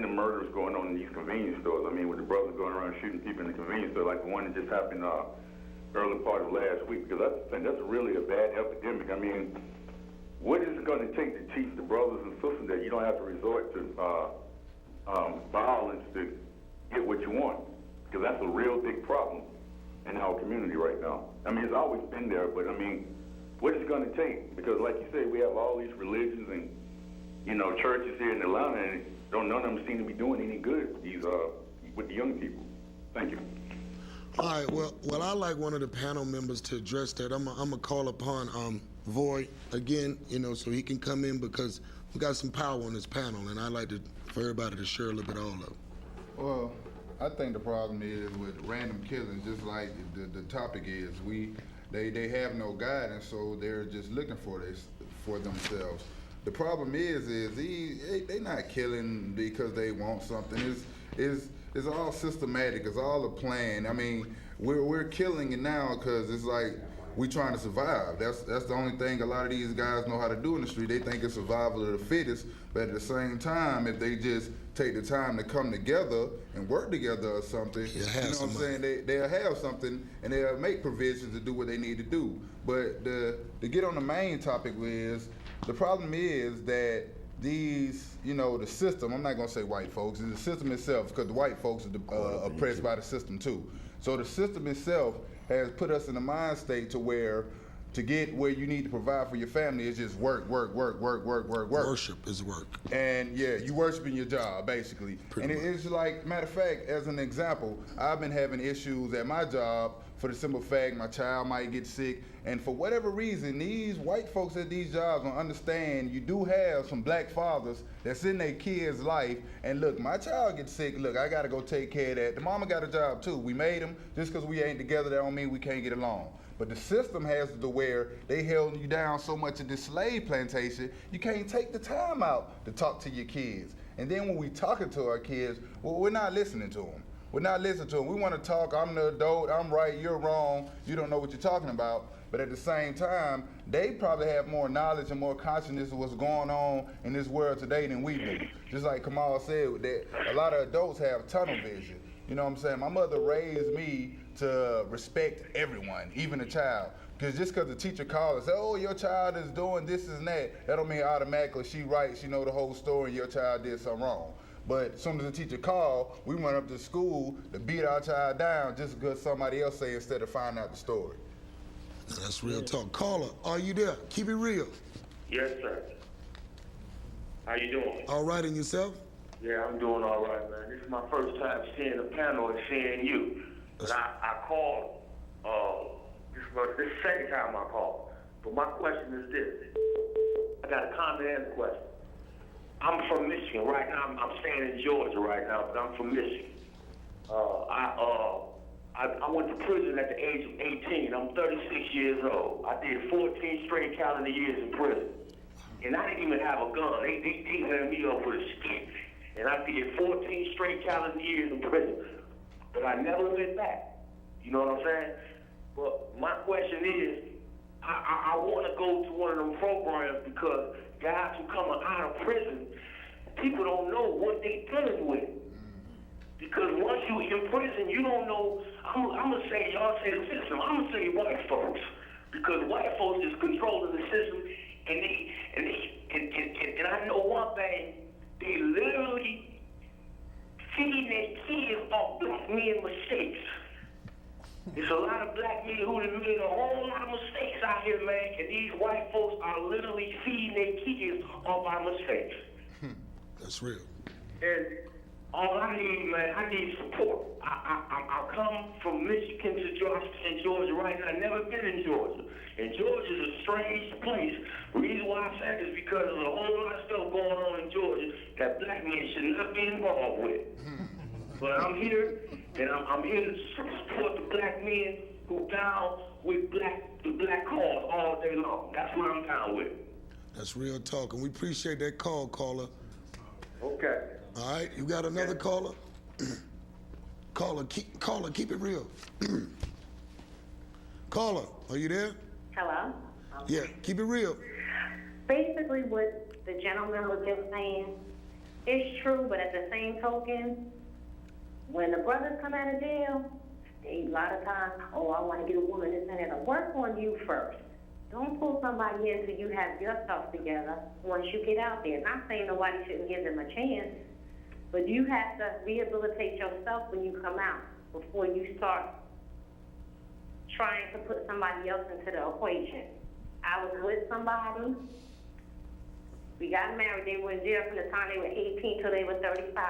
random murders going on in these convenience stores. I mean, with the brothers going around shooting people in the convenience store, like the one that just happened early part of last week, because I think that's really a bad epidemic. I mean, what is it going to take to teach the brothers and sisters that you don't have to resort to violence to get what you want? Because that's a real big problem in our community right now. I mean, it's always been there, but I mean, what is it going to take? Because like you said, we have all these religions and, you know, churches here in Atlanta, and none of them seem to be doing any good with the young people. Thank you. All right, well, I'd like one of the panel members to address that. I'm going to call upon Voy again, you know, so he can come in, because we got some power on this panel, and I'd like for everybody to share a little bit of all of it. Well, I think the problem is with random killings, just like the topic is, they have no guidance, so they're just looking for themselves. The problem is they not killing because they want something. It's all systematic. It's all a plan. I mean, we're killing it now because it's like we trying to survive. That's the only thing a lot of these guys know how to do in the street. They think it's survival of the fittest, but at the same time, if they just take the time to come together and work together or something, you know what I'm saying? They'll have something and they'll make provisions to do what they need to do. But to get on the main topic is, the problem is that these, you know, the system, I'm not gonna say white folks, it's the system itself, because the white folks are oppressed by the system too. So the system itself has put us in a mind state to where, to get where you need to provide for your family is just work. Worship is work. And yeah, you worshiping your job, basically. It's like, matter of fact, as an example, I've been having issues at my job for the simple fact my child might get sick, and for whatever reason, these white folks at these jobs don't understand you do have some black fathers that's in their kid's life, and look, my child gets sick, look, I gotta go take care of that. The mama got a job too. We made them. Just because we ain't together, that don't mean we can't get along. But the system has to where they held you down so much at this slave plantation, you can't take the time out to talk to your kids. And then when we talking to our kids, well, we're not listening to them. We're not listening to them. We want to talk, I'm the adult, I'm right, you're wrong, you don't know what you're talking about. But at the same time, they probably have more knowledge and more consciousness of what's going on in this world today than we do. Just like Kamal said, that a lot of adults have tunnel vision. You know what I'm saying? My mother raised me to respect everyone, even a child. Because just because the teacher calls and says, oh, your child is doing this and that don't mean automatically she right, she know the whole story and your child did something wrong. But as soon as the teacher called, we went up to school to beat our child down just because somebody else say instead of finding out the story. That's real talk. Caller, are you there? Keep it real. Yes, sir. How you doing? All right, and yourself? Yeah, I'm doing all right, man. This is my first time seeing the panel and seeing you. But I called, this is the second time I called. But my question is this. I got a comment and a question. I'm from Michigan right now. I'm staying in Georgia right now, but I'm from Michigan. I went to prison at the age of 18. I'm 36 years old. I did 14 straight calendar years in prison. And I didn't even have a gun. They had me up with a stick. And I did 14 straight calendar years in prison. But I never went back. You know what I'm saying? But my question is, I want to go to one of them programs because guys who come out of prison, people don't know what they dealing with. Because once you in prison, you don't know. I'm gonna say, y'all say the system. I'm gonna say white folks, because white folks is controlling the system, and I know one thing: they literally feeding their kids off black men mistakes. There's a lot of black men who have made a whole lot of mistakes out here, man, and these white folks are literally feeding their kids off our mistakes. That's real. And all I need, man, I need support. I come from Michigan to Georgia right now. I've never been in Georgia. And Georgia's a strange place. The reason why I said this is because there's a whole lot of stuff going on in Georgia that black men should not be involved with. But I'm here, and I'm here to support the black men who down with the black cause all day long. That's what I'm down with. That's real talk, and we appreciate that call, caller. Okay. All right, you got another caller? Caller, keep it real. Caller, are you there? Hello? Yeah, keep it real. Basically what the gentleman was just saying, It's true, but at the same token, when the brothers come out of jail, they a lot of times, oh, I want to get a woman, this and that. Work on you first. Don't pull somebody in until you have your stuff together once you get out there. Not saying nobody shouldn't give them a chance, but you have to rehabilitate yourself when you come out before you start trying to put somebody else into the equation. I was with somebody. We got married. They were in jail from the time they were 18 till they were 35.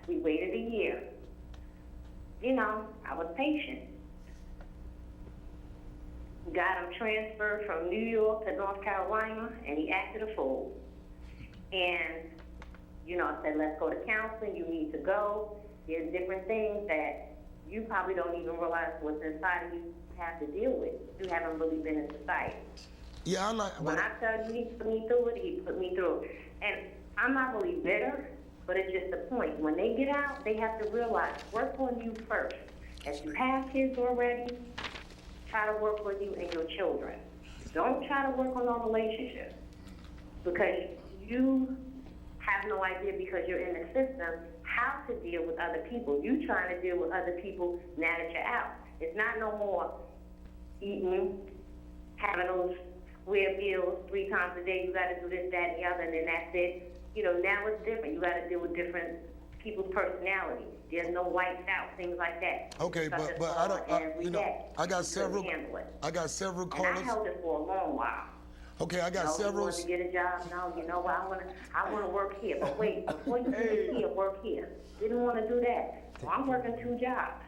We waited a year. You know, I was patient. Got him transferred from New York to North Carolina, and he acted a fool. And, you know, I said, let's go to counseling. You need to go. There's different things that you probably don't even realize what's inside of you have to deal with. You haven't really been in society. Yeah, I like. When I tell you he put me through it, he put me through it. And I'm not really bitter, but it's just the point. When they get out, they have to realize, work on you first. If you have kids already, try to work on you and your children. Don't try to work on no relationship, because you have no idea, because you're in the system, how to deal with other people. You trying to deal with other people now that you're out. It's not no more eating, having those square meals 3 times a day. You got to do this, that, and the other, and then that's it. You know, now it's different. You got to deal with different people's personality. There's no whites out, things like that. Okay, but I don't. You know, I got several callers. And I held it for a long while. Okay, I got several. You want to get a job? No, you know what? I want to work here. But wait, before you get here, work here. Didn't want to do that. So I'm working 2 jobs.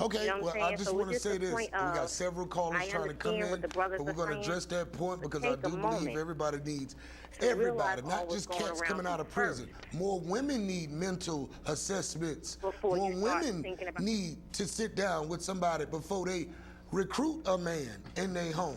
Okay, you know well, I just want to say this. We got several callers trying to come in, but we're going to address that point, because I do believe everybody needs, everybody, not just cats coming out of prison. More women need mental assessments. More women need to sit down with somebody before they recruit a man in their home.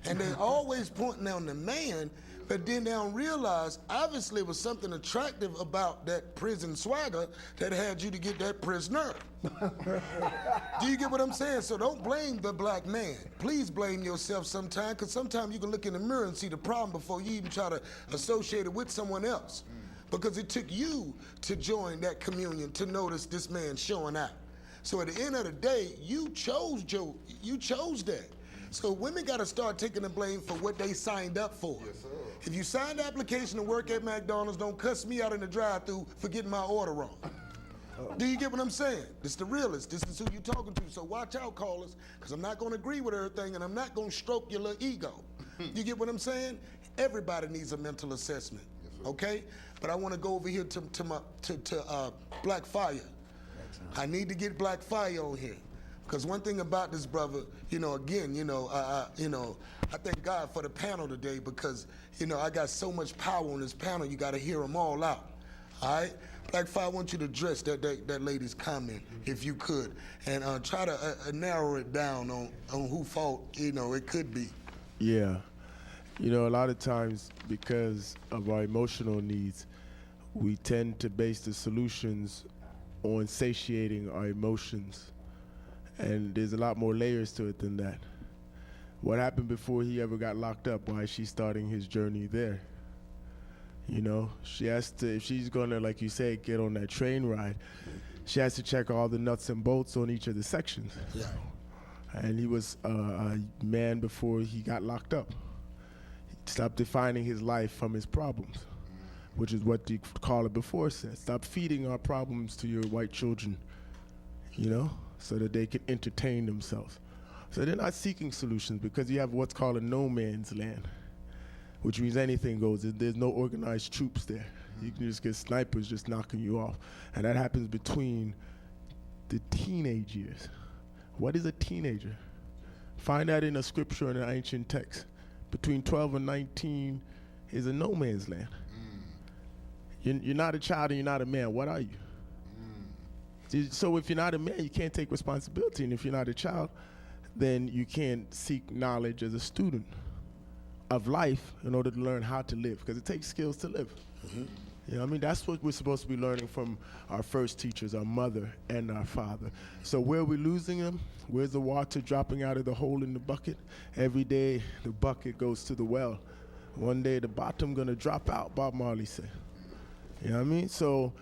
And they always pointing on the man, but then they don't realize, obviously, it was something attractive about that prison swagger that had you to get that prisoner. Do you get what I'm saying? So don't blame the black man. Please blame yourself sometime, because sometimes you can look in the mirror and see the problem before you even try to associate it with someone else. Because it took you to join that communion to notice this man showing out. So at the end of the day, you chose that. So women got to start taking the blame for what they signed up for. Yes, sir. If you signed the application to work at McDonald's, don't cuss me out in the drive-thru for getting my order wrong. Do you get what I'm saying? This is the realist. This is who you're talking to. So watch out, callers, because I'm not going to agree with everything, and I'm not going to stroke your little ego. You get what I'm saying? Everybody needs a mental assessment, okay? But I want to go over here to Black Fire. I need to get Black Fire on here. Because one thing about this brother, again, I thank God for the panel today, because, I got so much power on this panel, you got to hear them all out. All right? Black Fire, I want you to address that lady's comment, if you could, and try to narrow it down on who fault, it could be. Yeah. A lot of times, because of our emotional needs, we tend to base the solutions on satiating our emotions. And there's a lot more layers to it than that. What happened before he ever got locked up? Why is she starting his journey there? She has to, if she's gonna, like you say, get on that train ride, she has to check all the nuts and bolts on each of the sections. Yeah. And he was a man before he got locked up. He stopped defining his life from his problems, which is what the caller before said. Stop feeding our problems to your white children, so that they can entertain themselves. So they're not seeking solutions, because you have what's called a no man's land, which means anything goes. There's no organized troops there. You can just get snipers just knocking you off. And that happens between the teenage years. What is a teenager? Find that in a scripture in an ancient text. Between 12 and 19 is a no man's land. You're not a child and you're not a man. What are you? So if you're not a man, you can't take responsibility. And if you're not a child, then you can't seek knowledge as a student of life in order to learn how to live, because it takes skills to live. Mm-hmm. That's what we're supposed to be learning from our first teachers, our mother and our father. So where are we losing them? Where's the water dropping out of the hole in the bucket? Every day the bucket goes to the well. One day the bottom gonna drop out, Bob Marley said. You know what I mean? So